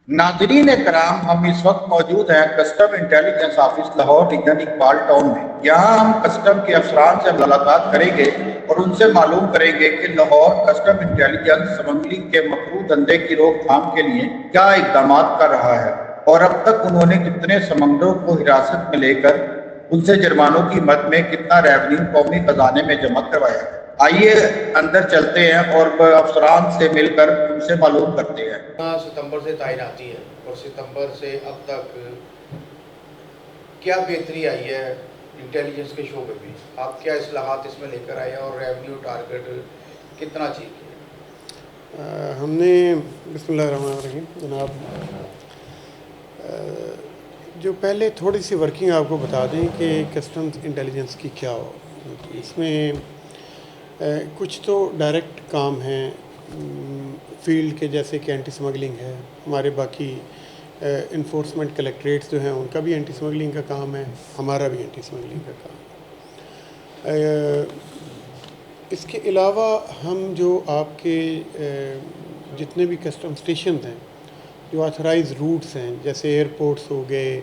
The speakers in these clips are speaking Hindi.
नाजरीन कराम, हम इस वक्त मौजूद हैं custom intelligence office Lahore region Iqbal town में। यहाँ हम कस्टम के अफसरान से मुलाकात करेंगे और उनसे मालूम करेंगे कि लाहौर कस्टम इंटेलिजेंस स्मगलिंग के मकरू धंधे की रोकथाम के लिए क्या इकदाम कर रहा है और अब तक उन्होंने कितने समंदरों को हिरासत में लेकर उनसे जुर्मानों की मद में कितना रेवन्यू कौमी खजाने में जमा करवाया है। आइए अंदर चलते हैं और अफसरान से मिलकर उनसे मालूम करते हैं। सितंबर से तैनाती है और सितंबर से अब तक क्या बेहतरी आई है इंटेलिजेंस के शोबे में? आप क्या इस्लाहात इसमें लेकर आए हैं और रेवेन्यू टारगेट कितना अचीव किया? हमने बिस्मिल्लाहिर्रहमानिर्रहीम जनाब, जो पहले थोड़ी सी वर्किंग आपको बता दें कि कस्टम्स इंटेलिजेंस की क्या हो। इसमें कुछ तो डायरेक्ट काम हैं फील्ड के, जैसे कि एंटी स्मगलिंग है। हमारे बाकी इन्फोर्समेंट कलेक्ट्रेट्स जो हैं उनका भी एंटी स्मगलिंग का काम है, हमारा भी एंटी स्मगलिंग का काम है। इसके अलावा हम जो आपके जितने भी कस्टम स्टेशन हैं, जो ऑथराइज रूट्स हैं, जैसे एयरपोर्ट्स हो गए,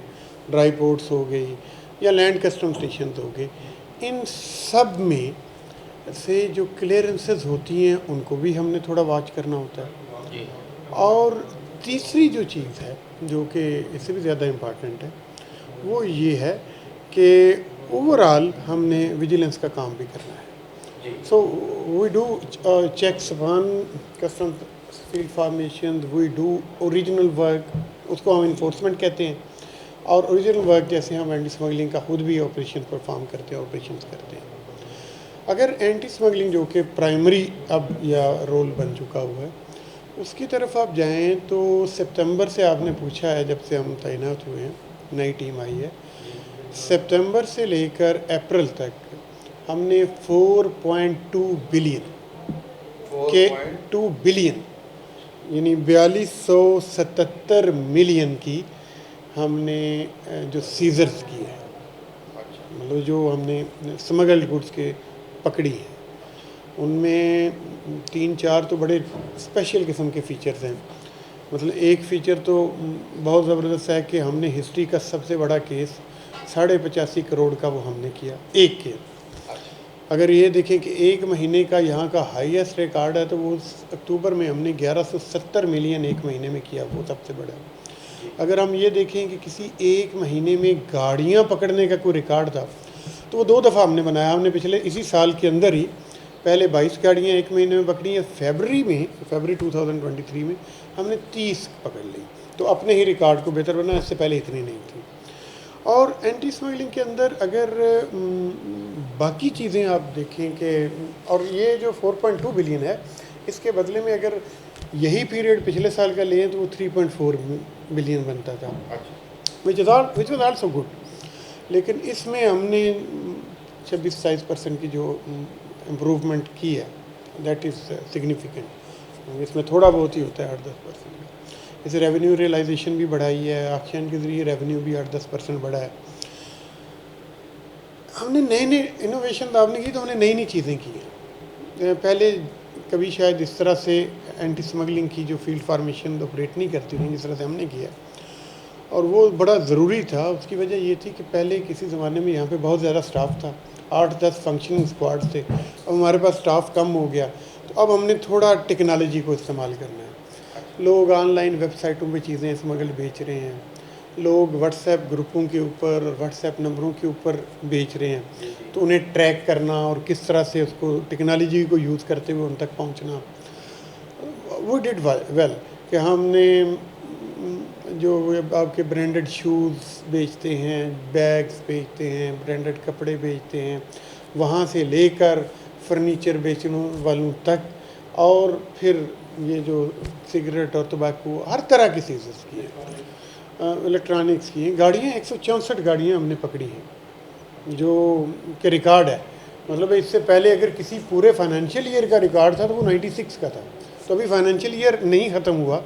ड्राई पोर्ट्स हो गई या लैंड कस्टम स्टेशन हो गए, इन सब में से जो क्लियरेंसेस होती हैं उनको भी हमने थोड़ा वॉच करना होता है। और तीसरी जो चीज़ है जो कि इससे भी ज़्यादा इम्पॉर्टेंट है, वो ये है कि ओवरऑल हमने विजिलेंस का काम भी करना है। So we do checks on custom field formation, we do original work, उसको हम इन्फोर्समेंट कहते हैं। और ओरिजिनल वर्क जैसे हम एंटी स्मगलिंग का खुद भी ऑपरेशन परफॉर्म करते हैं, ऑपरेशंस करते हैं। अगर एंटी स्मगलिंग जो कि प्राइमरी अब या रोल बन चुका हुआ है, उसकी तरफ आप जाएं तो सितंबर से आपने पूछा है, जब से हम तैनात हुए हैं, नई टीम आई है, सितंबर से लेकर अप्रैल तक हमने 4.2 बिलियन के 2 बिलियन यानी 4277 मिलियन की हमने जो सीजर्स की है, मतलब जो हमने स्मगल्ड गुड्स के पकड़ी है, उनमें 3-4 तो बड़े स्पेशल किस्म के फ़ीचर्स हैं। मतलब एक फ़ीचर तो बहुत ज़बरदस्त है कि हमने हिस्ट्री का सबसे बड़ा केस 85.5 करोड़ का वो हमने किया, एक केस। अगर ये देखें कि एक महीने का यहाँ का हाईएस्ट रिकॉर्ड है, तो वो अक्टूबर में हमने 1170 मिलियन एक महीने में किया, वो सबसे बड़ा है। अगर हम ये देखें कि किसी एक महीने में गाड़ियाँ पकड़ने का कोई रिकॉर्ड था, तो वो 2 दफ़ा हमने बनाया। हमने पिछले इसी साल के अंदर ही पहले 22 गाड़ियाँ एक महीने में पकड़ी हैं, फरवरी 2023 में हमने 30 पकड़ ली, तो अपने ही रिकॉर्ड को बेहतर बना, इससे पहले इतनी नहीं थी। और एंटी स्मगलिंग के अंदर अगर बाकी चीज़ें आप देखें कि, और ये जो 4.2 बिलियन है, इसके बदले में अगर यही पीरियड पिछले साल का लें तो वो 3.4 बिलियन बनता था, विच वॉज आल्सो गुड। लेकिन इसमें हमने 26-27% की जो इम्प्रूवमेंट की है, दैट इज़ सिग्निफिकेंट। इसमें थोड़ा बहुत ही होता है 8-10%। इसे रेवेन्यू रियलाइजेशन भी बढ़ाई है, ऑक्शन के ज़रिए रेवेन्यू भी 8-10% बढ़ा है। हमने नए इनोवेशन आपने की, तो हमने नई चीज़ें की हैं। पहले कभी शायद इस तरह से एंटी स्मगलिंग की जो फील्ड फार्मेशन ऑपरेट नहीं करती थी जिस तरह से हमने किया, और वो बड़ा ज़रूरी था। उसकी वजह ये थी कि पहले किसी ज़माने में यहाँ पे बहुत ज़्यादा स्टाफ था, 8-10 फंक्शनिंग स्क्वाड थे। अब हमारे पास स्टाफ कम हो गया, तो अब हमने थोड़ा टेक्नोलॉजी को इस्तेमाल करना है। लोग ऑनलाइन वेबसाइटों पे चीज़ें स्मगल बेच रहे हैं, लोग व्हाट्सएप ग्रुपों के ऊपर, व्हाट्सएप नंबरों के ऊपर बेच रहे हैं, तो उन्हें ट्रैक करना और किस तरह से उसको टेक्नोलॉजी को यूज़ करते हुए उन तक पहुँचना, वो डिड वेल। कि हमने जो आपके ब्रांडेड शूज़ बेचते हैं, बैग्स बेचते हैं, ब्रांडेड कपड़े बेचते हैं, वहाँ से लेकर फर्नीचर बेचने वालों तक, और फिर ये जो सिगरेट और तंबाकू, हर तरह की चीज़ें की हैं, इलेक्ट्रॉनिक्स की हैं। गाड़ियाँ 164 गाड़ियाँ हमने पकड़ी हैं जो कि रिकॉर्ड है। मतलब इससे पहले अगर किसी पूरे फाइनेंशियल ईयर का रिकॉर्ड था तो वो 96 का था, तो अभी फाइनेंशियल ईयर नहीं ख़त्म हुआ,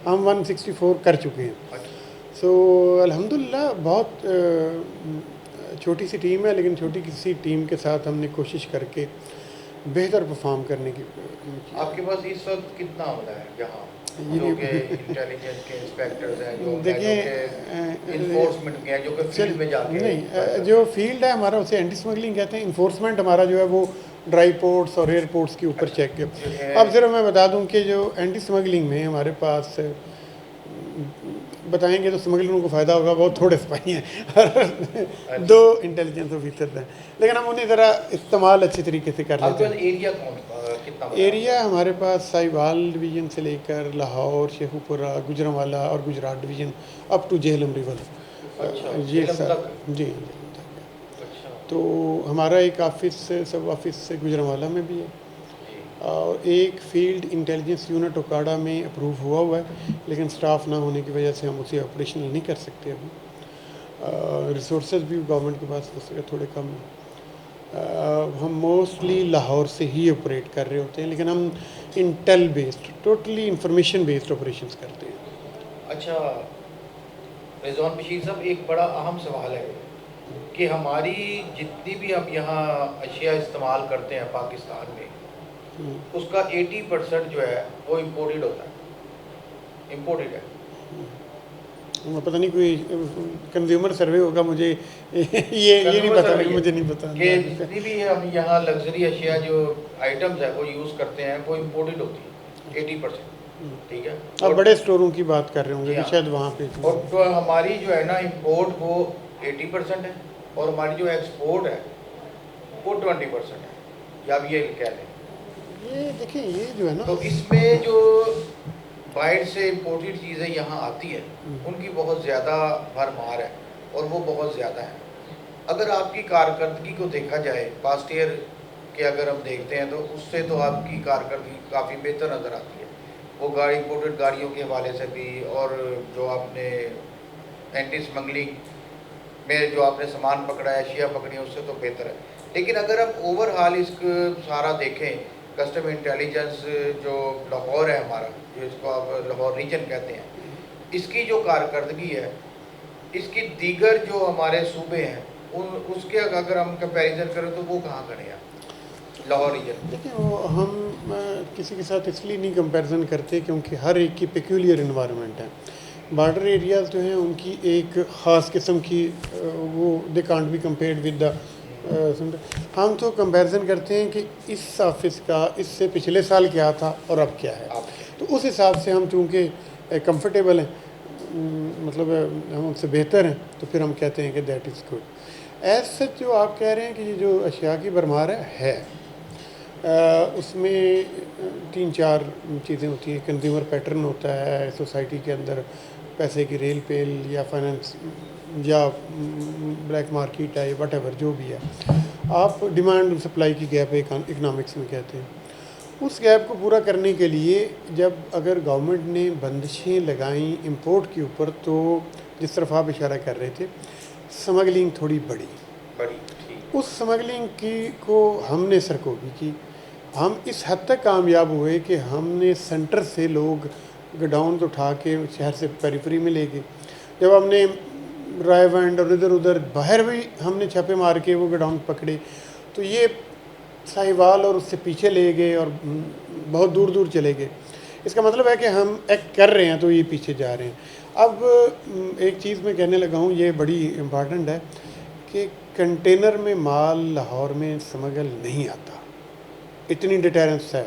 हम 164 कर चुके हैं। सो अल्हम्दुलिल्लाह बहुत छोटी सी टीम है, लेकिन छोटी सी टीम के साथ हमने कोशिश करके बेहतर परफॉर्म करने की। आपके पास इस वक्त कितना अमला है यहाँ? ये जो कि नहीं इंटेलिजेंस के इंस्पेक्टर्स हैं, जो देखिए इन्फोर्समेंट के हैं, जो कि फील्ड में जाके नहीं जो फील्ड है हमारा उसे एंटी स्मगलिंग कहते हैं। इन्फोर्समेंट हमारा जो है वो ड्राई पोर्ट्स और एयरपोर्ट्स के ऊपर चेक जो है। है अब सिर्फ मैं बता दूं कि जो एंटी स्मगलिंग में हमारे पास बताएंगे तो स्मगलरों को फ़ायदा होगा, बहुत थोड़े सिपाही हैं और 2 इंटेलिजेंस ऑफिसर्स हैं, लेकिन हम उन्हें ज़रा इस्तेमाल अच्छे तरीके से कर लेते आपका हैं। एरिया कितना बड़ा है? एरिया हमारे पास साहिवाल डिवीज़न से लेकर लाहौर, शेखुपुरा, गुजरांवाला और Gujrat division up to Jhelum river, अच्छा, ये झेलम सब तक? जी। अच्छा तो हमारा एक ऑफिस सब ऑफिस गुजरांवाला में भी है जी। और एक फील्ड इंटेलिजेंस यूनिट ओकाड़ा में अप्रूव हुआ है, लेकिन स्टाफ ना होने की वजह से हम उसे ऑपरेशनल नहीं कर सकते अभी। रिसोर्सेज भी गवर्नमेंट के पास हो सके थोड़े कम हैं। हम मोस्टली लाहौर से ही ऑपरेट कर रहे होते हैं, लेकिन हम Intel based totally information based operations करते हैं। अच्छा रिजवान बशीर साहब, एक बड़ा अहम सवाल है कि हमारी जितनी भी हम यहाँ अशिया इस्तेमाल करते हैं पाकिस्तान में, उसका 80% जो है वो इम्पोर्टेड होता है, इम्पोर्टेड है। पता नहीं कोई कंज्यूमर सर्वे होगा, मुझे ये नहीं पता, मुझे नहीं पता कि जितनी भी हम यहाँ लग्जरी अशिया जो आइटम्स है वो यूज़ करते हैं वो इम्पोर्टेड होती है 80%, ठीक है। आप बड़े स्टोरों की बात कर रहे होंगे जी कि हाँ। शायद वहाँ पे और तो हमारी जो है ना इम्पोर्ट वो 80% है और हमारी जो एक्सपोर्ट है वो 20% है, या आप ये कह लें। ये देखिए ये जो है ना, तो इसमें जो बाहर से इम्पोर्टेड चीज़ें यहाँ आती हैं उनकी बहुत ज़्यादा भरमार है और वो बहुत ज़्यादा है। अगर आपकी कारकर्दगी को देखा जाए पास्ट ईयर के अगर हम देखते हैं तो उससे तो आपकी कारकर्दगी काफ़ी बेहतर नज़र आती है, वो गाड़ी इम्पोर्टेड गाड़ियों के हवाले से भी, और जो आपने एंटी स्मगलिंग में जो आपने सामान पकड़ा है, अशिया पकड़ी है, उससे तो बेहतर है। लेकिन अगर हम ओवरऑल इसको सारा देखें, कस्टम इंटेलिजेंस जो लाहौर है हमारा, जो इसको आप लाहौर रीजन कहते हैं, इसकी जो कारकर्दगी है, इसकी दीगर जो हमारे सूबे हैं उसके अगर हम कंपैरिजन करें तो वो कहाँ खड़े हैं लाहौर रीजन? देखिए वो हम किसी के साथ इसलिए नहीं कंपैरिजन करते क्योंकि हर एक की पेक्यूलियर इन्वायरमेंट है। बॉर्डर एरियाज़ जो हैं उनकी एक ख़ास किस्म की वो they can't be compared with the हम तो कंपैरिजन करते हैं कि इस ऑफिस का इससे पिछले साल क्या था और अब क्या है, तो उस हिसाब से हम चूँकि कंफर्टेबल हैं, मतलब हम उनसे बेहतर हैं, तो फिर हम कहते हैं कि that is good. As such जो आप कह रहे हैं कि ये जो अशिया की भरमार है उसमें 3-4 चीज़ें होती हैं। कंज्यूमर पैटर्न होता है सोसाइटी के अंदर, पैसे की रेल पेल या फाइनेंस या ब्लैक मार्केट है, वट जो भी है, आप डिमांड और सप्लाई की गैप इकनॉमिक्स में कहते हैं। उस गैप को पूरा करने के लिए जब अगर गवर्नमेंट ने बंदिशें लगाई इंपोर्ट के ऊपर, तो जिस तरफ आप इशारा कर रहे थे, स्मगलिंग थोड़ी बढ़ी। ठीक। उस स्मगलिंग की को हमने सरकोबी की। हम इस हद तक कामयाब हुए कि हमने सेंटर से लोग गोडाउन उठा के शहर से पेरिफेरी में ले गए। जब हमने रायवंड और इधर उधर बाहर भी हमने छापे मार के वो गोडाउन पकड़े, तो ये साहिवाल और उससे पीछे ले गए और बहुत दूर दूर चले गए। इसका मतलब है कि हम एक्ट कर रहे हैं तो ये पीछे जा रहे हैं। अब एक चीज़ मैं कहने लगा हूँ, ये बड़ी इम्पॉर्टेंट है कि कंटेनर में माल लाहौर में स्मगल नहीं आता, इतनी डिटेरेंस है।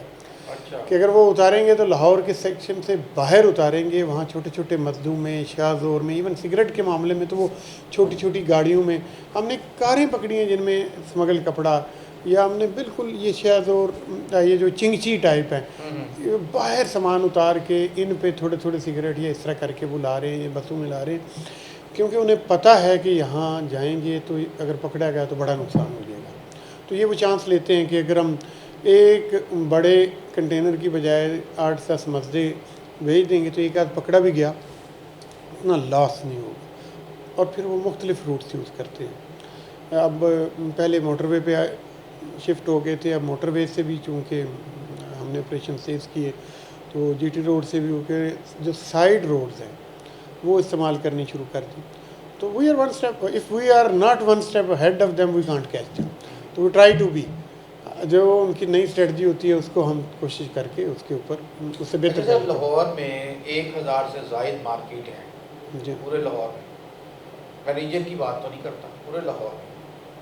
अच्छा। कि अगर वो उतारेंगे तो लाहौर के सेक्शन से बाहर उतारेंगे, वहाँ छोटे छोटे मजदूम में, शाहजोर में, इवन सिगरेट के मामले में तो वो छोटी छोटी गाड़ियों में हमने कारें पकड़ी हैं जिनमें स्मगल कपड़ा, या हमने बिल्कुल ये शाहजोर ये जो चिंगची टाइप है बाहर सामान उतार के इन पे थोड़े थोड़े सिगरेट या इस तरह करके वो ला रहे हैं, ये बसों में ला रहे हैं, क्योंकि उन्हें पता है कि यहाँ जाएंगे तो अगर पकड़ा गया तो बड़ा नुकसान हो जाएगा। तो ये वो चांस लेते हैं कि अगर हम एक बड़े कंटेनर की बजाय 8-10 मसदे भेज देंगे तो एक आध पकड़ा भी गया, उतना लॉस नहीं होगा। और फिर वो मुख्तलिफ़ रूट्स यूज़ करते हैं। अब पहले मोटरवे पे शिफ्ट हो गए थे, अब मोटरवे से भी चूँकि हमने ऑपरेशन तेज़ किए तो जीटी रोड से भी होकर जो साइड रोड्स हैं वो इस्तेमाल करनी शुरू कर दी। तो we are one step, if we are not one step ahead of them we can't catch them, तो वी ट्राई टू बी। जो उनकी नई स्ट्रेटजी होती है उसको हम कोशिश करके उसके ऊपर उससे बेहतर अच्छा सर, करते लाहौर में 1000 से ज़ायद मार्केट है हैं। जी पूरे लाहौर में। मैं रीजन की बात तो नहीं करता, पूरे लाहौर में।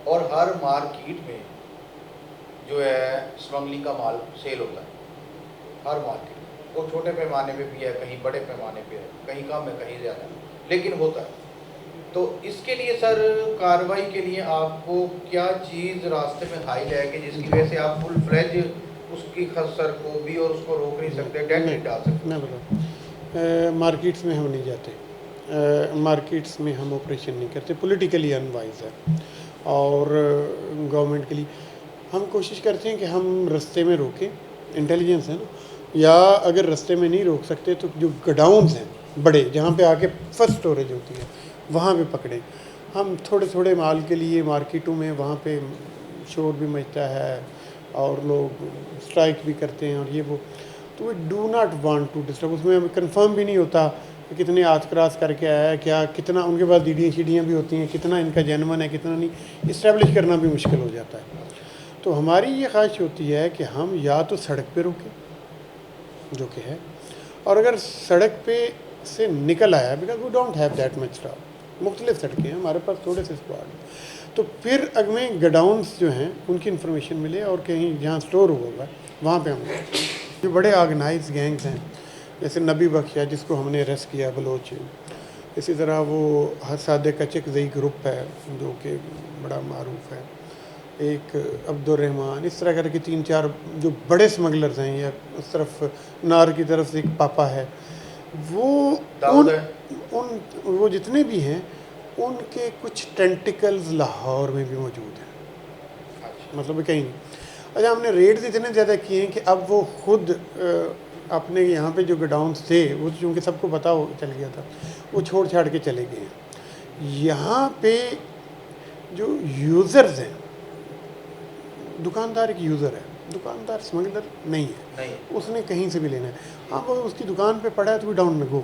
और हर मार्केट में जो है स्मगलिंग का माल सेल होता है, हर मार्केट में। वो छोटे पैमाने पे भी है, कहीं बड़े पैमाने पे है, कहीं कम है, कहीं ज़्यादा है, लेकिन होता है। तो इसके लिए सर कार्रवाई के लिए आपको क्या चीज़ रास्ते में हाई जाएगी जिसकी वजह से आप फुल फ्लेज उसकी खसर को भी और उसको रोक नहीं सकते, डेट नहीं डाल सकते? मैं बताऊँ, मार्केट्स में हम नहीं जाते, मार्केट्स में हम ऑपरेशन नहीं करते, पॉलिटिकली अनवाइज है। और गवर्नमेंट के लिए हम कोशिश करते हैं कि हम रास्ते में रोकें, इंटेलिजेंस है ना, या अगर रास्ते में नहीं रोक सकते तो जो गोडाउन्स हैं बड़े जहाँ पे आके फर्स्ट स्टोरेज होती है वहाँ पे पकड़ें। हम थोड़े थोड़े माल के लिए मार्केटों में वहाँ पे शोर भी मचता है और लोग स्ट्राइक भी करते हैं और ये वो, तो we do not want to disturb. उसमें हमें कंफर्म भी नहीं होता कि कितने आज क्रॉस करके आया है, क्या कितना उनके पास डीडियाँ शीडियाँ भी होती हैं, कितना इनका जेन्युइन है कितना नहीं, इस्टेब्लिश करना भी मुश्किल हो जाता है। तो हमारी ये ख्वाहिश होती है कि हम या तो सड़क पे रोकें जो कि है, और अगर सड़क पे से निकल आया, because we don't have that much stock, मुख्तलिफ सड़कें हैं हमारे पास, थोड़े से स्क्वाड हैं, तो फिर हमें गोडाउन्स जो हैं उनकी इन्फॉर्मेशन मिले और कहीं जहाँ स्टोर होगा वहाँ पे हम जो बड़े ऑर्गेनाइज गैंग्स हैं जैसे नबी बख्श है जिसको हमने अरेस्ट किया बलोच, इसी तरह वो हसाद कचकजई ग्रुप है जो कि बड़ा मारूफ है, एक अब्दुलरहमान, इस तरह करके 3-4 जो बड़े स्मगलर्स हैं, या उस तरफ नार की तरफ से एक पापा है, वो दाऊद उन है। उन वो जितने भी हैं उनके कुछ टेंटिकल्स लाहौर में भी मौजूद हैं, अच्छा, मतलब कहीं नहीं। अच्छा, हमने रेड्स इतने ज़्यादा किए हैं कि अब वो खुद अपने यहाँ पे जो गोडाउन्स थे वो चूँकि सबको पता हो चल गया था, वो छोड़ छाड़ के चले गए हैं। यहाँ पे जो यूज़र्स हैं, दुकानदार एक यूज़र है, दुकानदार स्मगलर नहीं है, नहीं उसने कहीं से भी लेना है। हाँ, वो उसकी दुकान पे पड़ा है तो वी डाउन में go,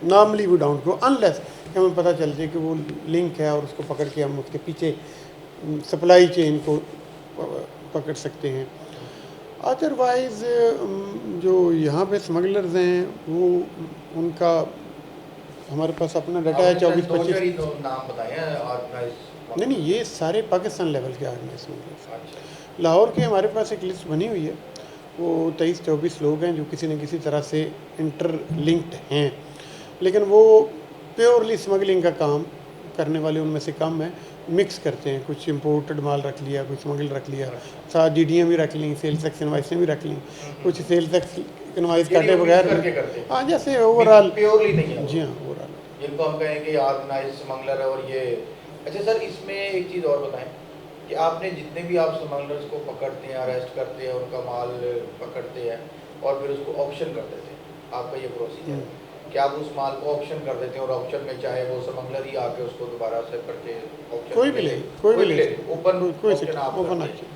normally we down go, unless कि हमें पता चल जाए कि वो लिंक है और उसको पकड़ के हम उसके पीछे सप्लाई चेन को पकड़ सकते हैं। अदरवाइज़ जो यहाँ पे स्मगलर्स हैं वो उनका हमारे पास अपना डाटा है, आपने सर 24-25। 2-4 ही तो नाम बताए हैं ऑर्गेनाइज। नहीं नहीं, ये सारे पाकिस्तान लेवल के आर्गेनाइज स्मगलर्स। अच्छा, लाहौर के हमारे पास एक लिस्ट बनी हुई है, वो 23-24 लोग हैं जो किसी न किसी तरह से इंटरलिंक्ड हैं, लेकिन वो प्योरली स्मगलिंग का काम करने वाले उनमें से कम है, मिक्स करते हैं, कुछ इंपोर्टेड माल रख लिया, कुछ स्मगल रख लिया, साथ डीडियाँ भी रख ली, सेल्स टैक्स इनवाइसें भी रख ली, कुछ सेल्स टैक्स इनवाइस काटे बगैर करके भी। करते हैं, हाँ, जैसे ओवरऑल, प्योरली नहीं है जी हाँ, ओवरऑल। जिनको हम कहेंगे ऑर्गेनाइज स्मगलर है। और ये अच्छा सर, इसमें एक चीज़ और बताएं कि आपने जितने भी आप स्मगलर्स को पकड़ते हैं, अरेस्ट करते हैं, उनका माल पकड़ते हैं और फिर उसको ऑप्शन कर देते हैं, आपका ये प्रोसीजर कि आप उस माल को ऑप्शन कर देते हैं और ऑप्शन में चाहे वो स्मगलर ही आके उसको दोबारा से करके ऑप्शन कोई भी ले, कोई भी ले, ओपन कोई ऑप्शन आप ओपन करते हैं।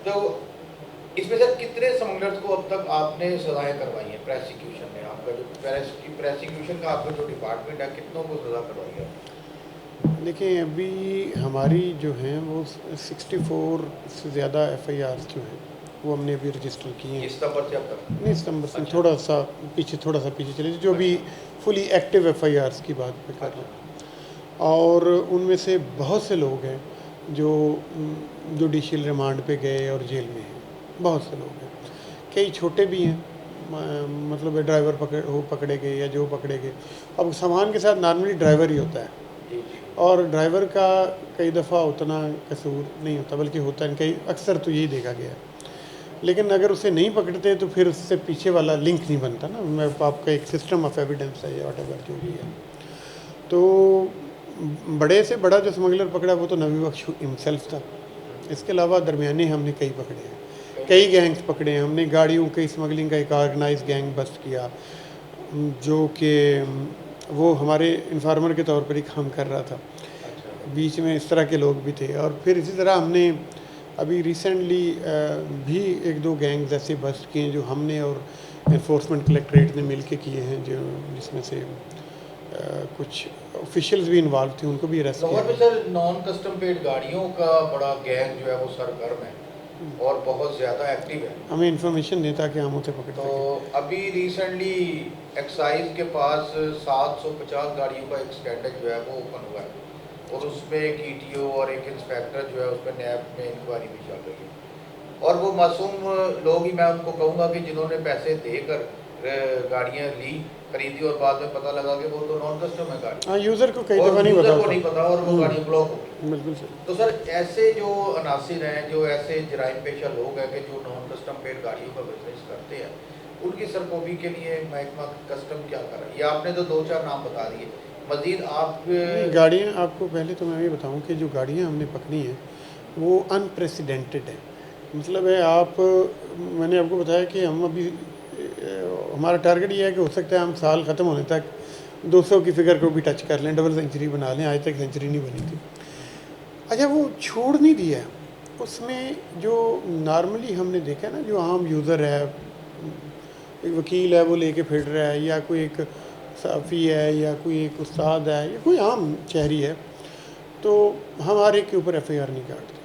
तो इसमें सर कितने स्मगलर्स को अब तक आपने सजाएं करवाई हैं प्रोसिक्यूशन में? आपका जो प्रोसिक्यूशन का आपका जो डिपार्टमेंट है, कितनों को सजा करवाई है? देखिए, अभी हमारी जो हैं वो 64 से ज़्यादा FIRs जो हैं वो हमने अभी रजिस्टर किए हैं। इस नंबर से अब तक? नहीं, इस नंबर से अच्छा। थोड़ा सा पीछे चले, जो भी फुली एक्टिव FIRs की बात मैं कर रहा हूँ। और उनमें से बहुत से लोग हैं जो जुडिशियल रिमांड पे गए और जेल में हैं, बहुत से लोग हैं, कई छोटे भी हैं, मतलब ड्राइवर पकड़े गए या जो पकड़े गए। अब सामान के साथ नॉर्मली ड्राइवर ही होता है, जी जी। और ड्राइवर का कई दफ़ा उतना कसूर नहीं होता, बल्कि होता है कई, अक्सर तो यही देखा गया है। लेकिन अगर उसे नहीं पकड़ते तो फिर उससे पीछे वाला लिंक नहीं बनता ना, मैं आपका एक सिस्टम ऑफ एविडेंस है या व्हाटएवर जो भी है। तो बड़े से बड़ा जो स्मगलर पकड़ा वो तो नबी बख्श हिमसेल्फ था, इसके अलावा दरमियाने हमने कई पकड़े हैं, कई गैंग्स पकड़े हैं हमने। गाड़ियों की स्मगलिंग का एक ऑर्गेनाइज गैंग बस्ट किया जो कि वो हमारे इन्फॉर्मर के तौर पर ही काम कर रहा था, अच्छा, बीच में इस तरह के लोग भी थे। और फिर इसी तरह हमने अभी रिसेंटली भी 1-2 गैंग्स ऐसे बस्ट किए हैं जो हमने और एनफोर्समेंट कलेक्ट्रेट ने मिल के किए हैं, जो जिसमें से कुछ ऑफिशियल्स भी इन्वॉल्व थे, उनको भी अरेस्ट लाहौर में किया। सर नॉन कस्टम पेड गाड़ियों का बड़ा गैंग जो है वो सरगर्म है। और बहुत ज़्यादा एक्टिव है। हमें इन्फॉर्मेशन दें ताकि हम उसे पकड़ तो सकें। अभी रिसेंटली एक्साइज के पास 750 गाड़ियों का एक स्टैंडर्ड जो है वो ओपन हुआ है और उसमें एक ईटीओ और एक इंस्पेक्टर जो है उस पर नैब में इंक्वायरी भी चल रही है। और वो मासूम लोग ही, मैं उनको कहूँगा कि जिन्होंने पैसे देकर गाड़ियाँ ली, खरीदी और बाद में पता लगा कि वो तो नॉन कस्टम है गाड़ी, हाँ, यूज़र को कई और दफ़ा नहीं यूज़र पता को नहीं पता और वो गाड़ी ब्लॉक हो गई। बिल्कुल सही। तो सर ऐसे जो अनासिर हैं, जो ऐसे जराइम पेशा लोग हैं कि जो नॉन कस्टम पेड गाड़ियों का बिजनेस करते हैं, उनकी सरकोबी के लिए महकमा कस्टम क्या कर रहा है? ये आपने तो 2-4 नाम बता दिए, मज़ीद आप गाड़ियाँ, आपको पहले तो मैं ये बताऊं कि जो गाड़ियाँ हमने पकड़ी हैं वो अनप्रेसिडेंटेड है। मतलब है, मैंने आपको बताया कि हम अभी हमारा टारगेट ये है कि हो सकता है हम साल ख़त्म होने तक 200 की फिगर को भी टच कर लें, डबल सेंचुरी बना लें। आज तक सेंचुरी नहीं बनी थी। अच्छा, वो छोड़ नहीं दिया। उसमें जो नॉर्मली हमने देखा ना, जो आम यूज़र है, एक वकील है वो लेके फिर रहा है, या कोई एक साफ़ी है, या कोई एक उस्ताद है, या कोई आम शहरी है, तो हम हर एक के ऊपर एफआईआर नहीं काटते।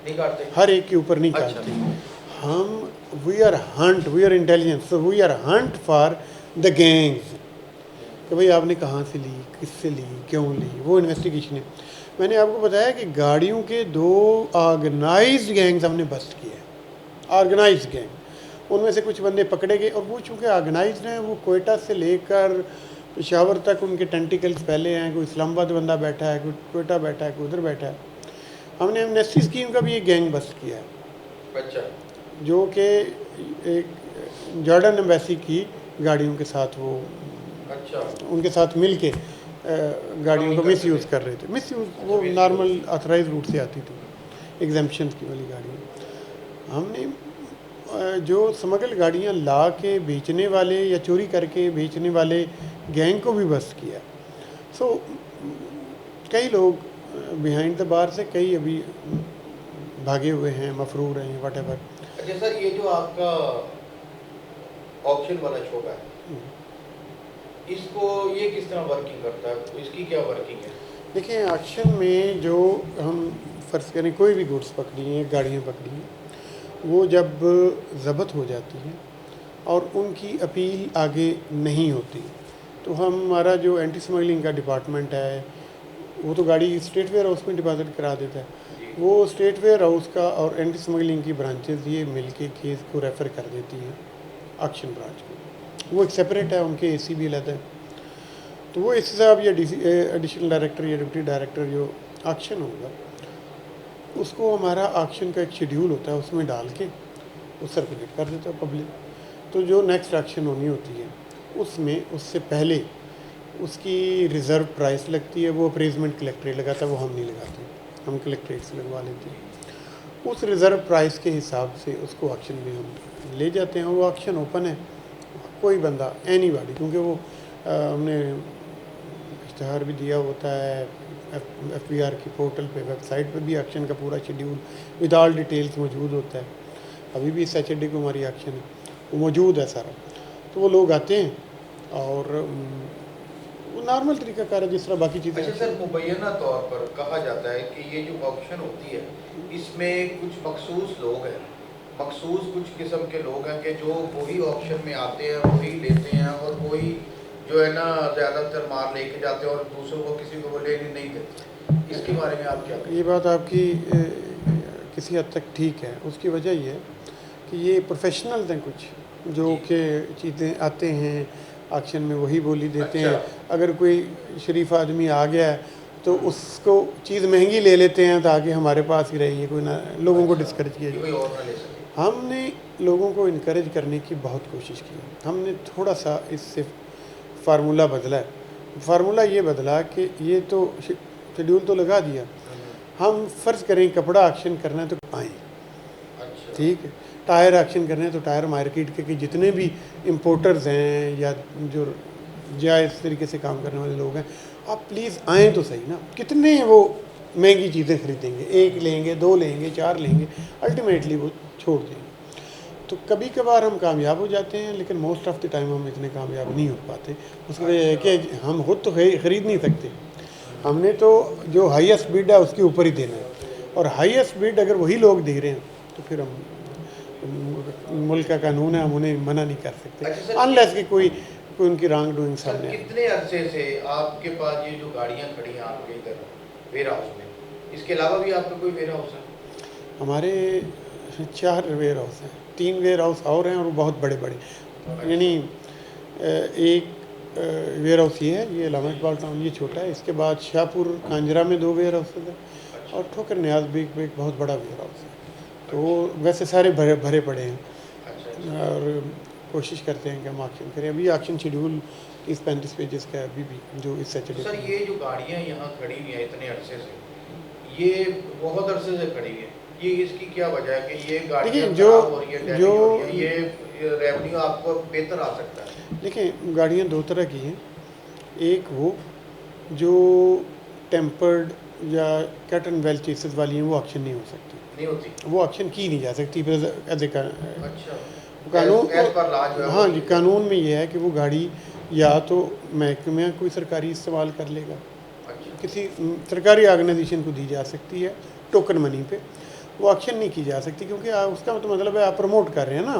नहीं काटते? हर एक के ऊपर नहीं अच्छा। काटते। हम we are intelligence, so we are hunt for the gangs, कि भाई आपने कहाँ से ली, किससे ली, क्यों ली, वो इन्वेस्टिगेशन है। मैंने आपको बताया कि गाड़ियों के 2 ऑर्गेनाइज्ड गैंग्स हमने बस्ट किए हैं। ऑर्गेनाइज्ड गैंग, उनमें से कुछ बंदे पकड़े गए, और वो चूँकि ऑर्गेनाइज्ड हैं, वो कोयटा से लेकर पेशावर तक उनके टेंटिकल्स फैले हैं। कोई इस्लामाबाद बंदा बैठा है, कोई कोयटा बैठा है, कोई उधर बैठा है। हमने एमनेस्टी स्कीम का भी एक गैंग बस्ट किया है, अच्छा। जो कि एक जॉर्डन एम्बेसी की गाड़ियों के साथ वो अच्छा। उनके साथ मिल के गाड़ियों को मिस यूज़ कर रहे थे। मिस यूज़ वो नॉर्मल ऑथराइज रूट से आती थी, एग्जाम्पशन की वाली गाड़ियाँ। हमने जो स्मगल गाड़ियाँ ला के बेचने वाले या चोरी करके बेचने वाले गैंग को भी बस्ट किया। सो कई लोग बिहाइंड द बार से, कई अभी भागे हुए हैं, मफरूर हैं, वट एवर। अच्छा सर, ये जो आपका ऑप्शन वाला शोबा है, इसको ये किस तरह वर्किंग करता है, इसकी क्या वर्किंग है? देखिए, ऑक्शन में जो हम फ़र्ज़ करें कोई भी गुड्स पकड़ी हैं, गाड़ियाँ पकड़ी हैं, वो जब ज़ब्त हो जाती हैं और उनकी अपील आगे नहीं होती, तो हमारा जो एंटी स्मगलिंग का डिपार्टमेंट है, वो तो गाड़ी स्टेट वेयर हाउस में डिपॉजिट करा देता है। वो स्टेट वेयर हाउस का और एंटी स्मगलिंग की ब्रांचेस ये मिलके केस को रेफ़र कर देती हैं ऑक्शन ब्रांच को। वो एक सेपरेट है, उनके एसी भी अलग है। तो वो एसी साहब या एडिशनल डायरेक्टर या डिप्टी डायरेक्टर जो ऑक्शन होगा, उसको हमारा ऑक्शन का एक शेड्यूल होता है, उसमें डाल के वो सर्कुलेट कर देता है पब्लिक। तो जो नेक्स्ट ऑक्शन होनी होती है उसमें उससे पहले उसकी रिज़र्व प्राइस लगती है। वो अप्रेजमेंट कलेक्ट्रेट लगाता है, वो हम नहीं लगाते, हम कलेक्ट्रेट से लगवा लेते हैं। उस रिज़र्व प्राइस के हिसाब से उसको ऑक्शन में हम ले जाते हैं। वो ऑक्शन ओपन है, कोई बंदा एनीबॉडी, क्योंकि वो हमने इश्तहार भी दिया होता है FBR की पोर्टल पे, वेबसाइट पे भी ऑक्शन का पूरा शेड्यूल विद ऑल डिटेल्स मौजूद होता है। अभी भी सैटरडे को हमारी ऑक्शन है, वो मौजूद है सारा। तो वो लोग आते हैं और वो नॉर्मल तरीक़ाकार है जिस तरह बाकी चीज़ें। अच्छा सर, मुबैना तौर पर कहा जाता है कि ये जो ऑक्शन होती है, इसमें कुछ मखसूस लोग हैं, मखसूस कुछ किस्म के लोग हैं कि जो वही ऑक्शन में आते हैं, वही लेते हैं, और वही जो है ना ज़्यादातर माल लेके जाते हैं और दूसरों को किसी को वो लेने नहीं देते। इसके बारे में आप क्या कहें? ये बात आपकी किसी हद तक ठीक है। उसकी वजह ये है कि ये प्रोफेशनल्स हैं कुछ, जो कि चीज़ें आते हैं ऑक्शन में वही बोली देते हैं। अगर कोई शरीफ आदमी आ गया है तो उसको चीज़ महंगी ले लेते हैं ताकि हमारे पास ही रही है, कोई ना लोगों को डिस्करेज किया कोई जाए। और ना ले सके। हमने लोगों को इनकरेज करने की बहुत कोशिश की। हमने थोड़ा सा इससे फार्मूला बदला है। फार्मूला ये बदला कि ये तो शेड्यूल तो लगा दिया, हम फ़र्ज़ करें कपड़ा ऑक्शन करना है तो आएँ, अच्छा। ठीक है। टायर ऑक्शन करने हैं तो टायर मार्केट के जितने भी इम्पोर्टर्स हैं या जो जायज़ तरीके से काम करने वाले लोग हैं, आप प्लीज़ आएँ तो सही ना। कितने वो महंगी चीज़ें ख़रीदेंगे, 1 लेंगे, 2 लेंगे, 4 लेंगे, अल्टीमेटली वो छोड़ देंगे। तो कभी कभार हम कामयाब हो जाते हैं, लेकिन मोस्ट ऑफ़ द टाइम हम इतने कामयाब नहीं हो पाते। उसकी वजह है कि हम खुद तो ख़रीद नहीं सकते, हमने तो जो हाईएस्ट बिड है उसके ऊपर ही देना है। और हाईएस्ट बिड अगर वही लोग दे रहे हैं तो फिर हम मुल्क का कानून है, हम उन्हें मना नहीं कर सकते अच्छा सर, अनलेस कि कोई कोई उनकी रॉन्ग डूइंग सर सामने आए। कितने अरसे से आपके पास ये जो गाड़ियां खड़ी हैं आपके इधर वेयर हाउस में, इसके अलावा भी आपका कोई वेयर हाउस है? हमारे 4 वेयर हाउस हैं, 3 वेयर हाउस और हैं और वो बहुत बड़े बड़े, यानी एक वेयर हाउस ये है, ये इलामा इकबाल टाउन, ये छोटा है। इसके बाद शाहपुर कांजरा में 2 वेयर हाउसेज हैं अच्छा और ठोकर न्याज बेग में एक बहुत बड़ा वेयर हाउस है। तो वो वैसे सारे भरे भरे पड़े हैं अच्छा और कोशिश करते हैं कि हम ऑक्शन करें। अभी ऑक्शन शेड्यूल 30-35 पेजेस का है अभी भी, जो इस तो सैटरडे सर ये जो गाड़ियां यहाँ खड़ी हुई हैं इतने अरसे से, ये बहुत अरसे से खड़ी हुई है, ये इसकी क्या वजह है कि ये गाड़ियां देखिए, खराब हो रही है, डैमेज जो हो रही है, ये रेवेन्यू आपको बेहतर आ सकता है? देखिए, गाड़ियाँ 2 तरह की हैं। एक वो जो टेम्पर्ड या कट एंड वेल चेसेस वाली हैं, वो ऑक्शन नहीं हो सकती, नहीं होती? वो ऑक्शन की नहीं जा सकती। फिर एज ए अच्छा, कानून, एज पर लॉ जो है हाँ वो जी, कानून में ये है कि वो गाड़ी या तो महकमे कोई सरकारी इस्तेमाल कर लेगा, अच्छा किसी सरकारी ऑर्गेनाइजेशन को दी जा सकती है टोकन मनी पे, वो ऑक्शन नहीं की जा सकती, क्योंकि उसका तो मतलब है आप प्रमोट कर रहे हैं ना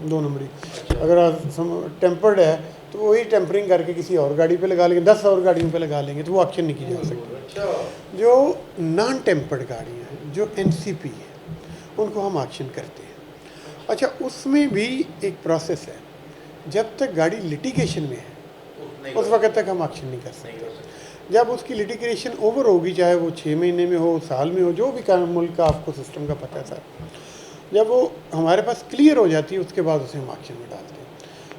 2 नंबरी। अच्छा अगर आप टेम्पर्ड है तो वही टेम्परिंग करके किसी और गाड़ी पे लगा लेंगे, 10 और गाड़ियों पे लगा लेंगे, तो वो ऑक्शन नहीं की जा सकती। अच्छा जो नॉन टेम्पर्ड गाड़ियाँ हैं, जो NCP है, उनको हम ऑक्शन करते हैं। अच्छा, उसमें भी एक प्रोसेस है, जब तक गाड़ी लिटिगेशन में है नहीं उस वक्त तक हम ऑक्शन नहीं कर नहीं सकते। कर सकते। जब उसकी लिटिगेशन ओवर होगी, चाहे वो 6 महीने में हो, साल में हो, जो भी मुल्क का आपको सिस्टम का पता है सर, जब वो हमारे पास क्लियर हो जाती है उसके बाद उसे हम ऑक्शन में डालते हैं।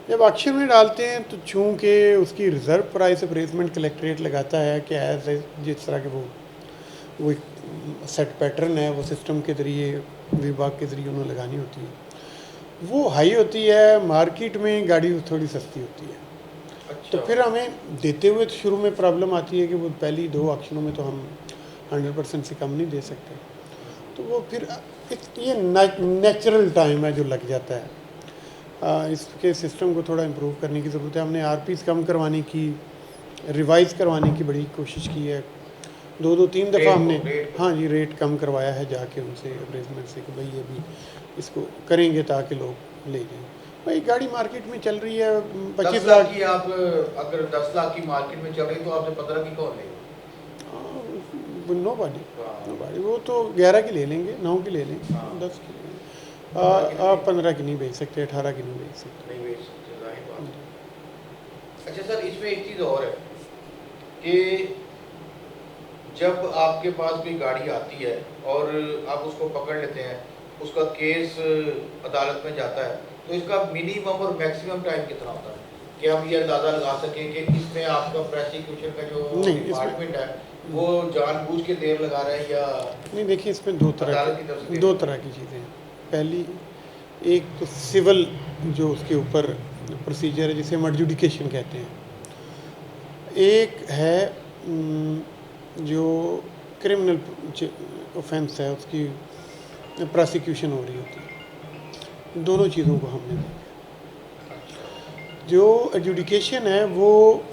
जब ऑक्शन में डालते हैं तो चूँकि उसकी रिज़र्व प्राइस अप्रेसमेंट कलेक्ट्रेट लगाता है कि एज जिस तरह के वो एक सेट पैटर्न है, वो सिस्टम के ज़रिए, विभाग के ज़रिए उन्हें लगानी होती है, वो हाई होती है। मार्केट में गाड़ी थोड़ी सस्ती होती है, तो अच्छा फिर हमें देते हुए तो शुरू में प्रॉब्लम आती है कि वो पहली 2 ऑक्शनों में तो हम 100% से कम नहीं दे सकते, तो वो फिर ये नेचुरल टाइम है जो लग जाता है। इसके सिस्टम को थोड़ा इम्प्रूव करने की ज़रूरत है। हमने RPs कम करवाने की, रिवाइज़ करवाने की बड़ी कोशिश की है। 2-3 दफ़ा हमने, हाँ जी, रेट कम करवाया है जाके उनसे, अप्रेजमेंट से, कि भाई ये भी इसको करेंगे ताकि लोग ले जाएं। भाई गाड़ी मार्केट में चल रही है 10 25 लाख लाख की, आप अगर 10 लाख की मार्केट में चल रही तो आपने 15 की कौन लेगा? नो बॉडी, वो तो 11 की ले लेंगे, 9 की ले लेंगे, हाँ। 10 की ले लेंगे। आप 15 की नहीं बेच सकते, 18 की नहीं बेच सकते। नहीं बेच सकते, जाहिर बात है। अच्छा सर, इसमें एक चीज़ और है कि जब आपके पास कोई गाड़ी आती है और आप उसको पकड़ लेते हैं, उसका केस अदालत में जाता है, तो इसका मिनिमम और मैक्सिमम टाइम कितना होता है कि हम ये अंदाज़ा लगा सकें कि इसमें आपका प्रोसिक्यूशन का जो नहीं, डिपार्टमेंट है वो जानबूझ के देर लगा रहा है या नहीं, देखिए, इसमें 2 अदालत की तरफ से तरह की चीज़ें हैं। पहली, एक तो सिविल जो उसके ऊपर प्रोसीजर है, जिसे हम एडजुडिकेशन कहते हैं। एक है जो क्रिमिनल ऑफेंस है, उसकी प्रोसिक्यूशन हो रही होती है। दोनों चीज़ों को हमने देखा। जो एडजुडिकेशन है वो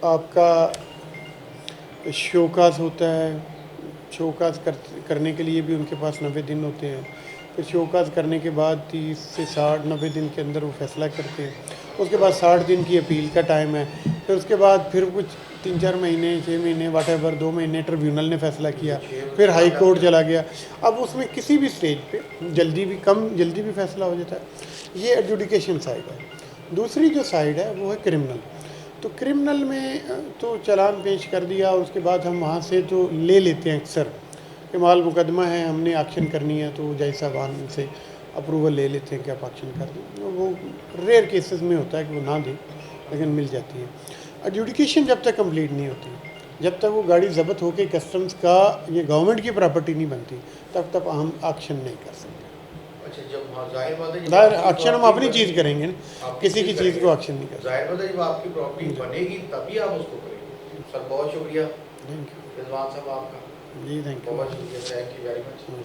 आपका शोकाज होता है। शोकाज करने के लिए भी उनके पास 90 दिन होते हैं। फिर शोकाज करने के बाद 30 से 60-90 दिन के अंदर वो फैसला करते हैं। उसके बाद 60 दिन की अपील का टाइम है। फिर उसके बाद फिर कुछ 3-4 महीने, 6 महीने, वाटेवर 2 महीने ट्रिब्यूनल ने फैसला किया, फिर हाई कोर्ट चला गया। अब उसमें किसी भी स्टेज पे जल्दी भी फैसला हो जाता है। ये एडजुडिकेशन साइड है। दूसरी जो साइड है वो है क्रिमिनल। तो क्रिमिनल में तो चालान पेश कर दिया और उसके बाद हम वहाँ से तो ले लेते हैं अक्सर कि माल मुकदमा है, हमने एक्शन करनी है, तो जज साहबान से अप्रूवल ले लेते हैं कि आप एक्शन कर दें। वो रेयर केसेस में होता है कि वो ना दें, लेकिन मिल जाती है। एडजुडिकेशन जब तक कंप्लीट नहीं होती, जब तक वो गाड़ी जब्त होकर कस्टम्स का, ये गवर्नमेंट की प्रॉपर्टी नहीं बनती, तब तक हम एक्शन नहीं कर सकते। अच्छा, जब जाहिर बात है, दायर एक्शन हम अपनी चीज़ करेंगे ना, किसी की चीज़ को एक्शन नहीं कर सकते। जाहिर बात है, जब आपकी प्रॉपर्टी बनेगी तभी आप उसको करेंगे। सर बहुत शुक्रिया थैंक यू रिजवान साहब आपका, जी, थैंक बहुत शुक्रिया, thank you very much. You.